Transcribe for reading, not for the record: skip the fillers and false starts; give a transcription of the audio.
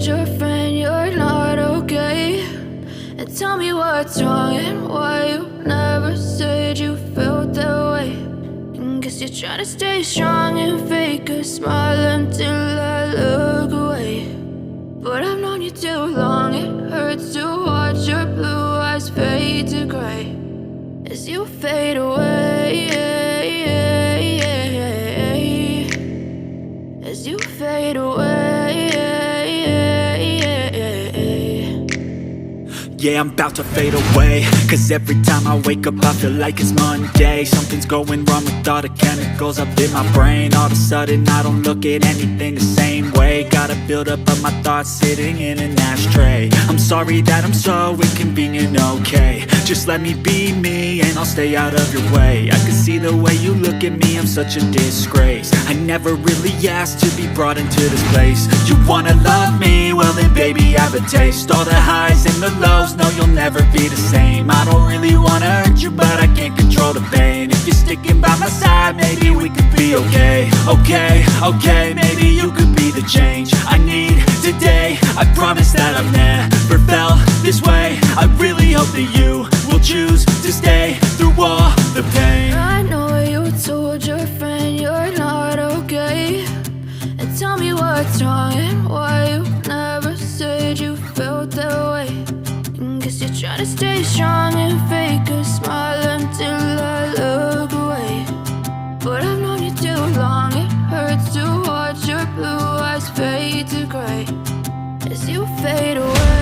told your friend you're not okay? And tell me what's wrong and why you never said you felt that way. And guess you're trying to stay strong and fake a smile until I look away. But I've known you too long, it hurts to watch your blue eyes fade to gray as you fade away, as you fade away. Yeah, I'm about to fade away, cause every time I wake up I feel like it's Monday. Something's going wrong with all the chemicals up in my brain. All of a sudden I don't look at anything the same way. Got a buildup of my thoughts sitting in an ashtray. I'm sorry that I'm so inconvenient, okay? Just let me be me and I'll stay out of your way. I can see the way you look at me, I'm such a disgrace. I never really asked to be brought into this place. You wanna love me? Well then baby have a taste. All the highs and the lows, no you'll never be the same. I don't really wanna hurt you but I can't control the pain. If you're sticking by my side maybe we could be okay. Okay, maybe you could be the change I need today. I promise that I've never felt this way. I really hope that you will choose to stay through all the pain. I know you told your friend you're not okay. And tell me what's wrong and why you never said you felt that way. And guess you're trying to stay strong and fake a smile until I look away. But I've known you too long, it hurts to watch your blue eyes fade to gray as you fade away.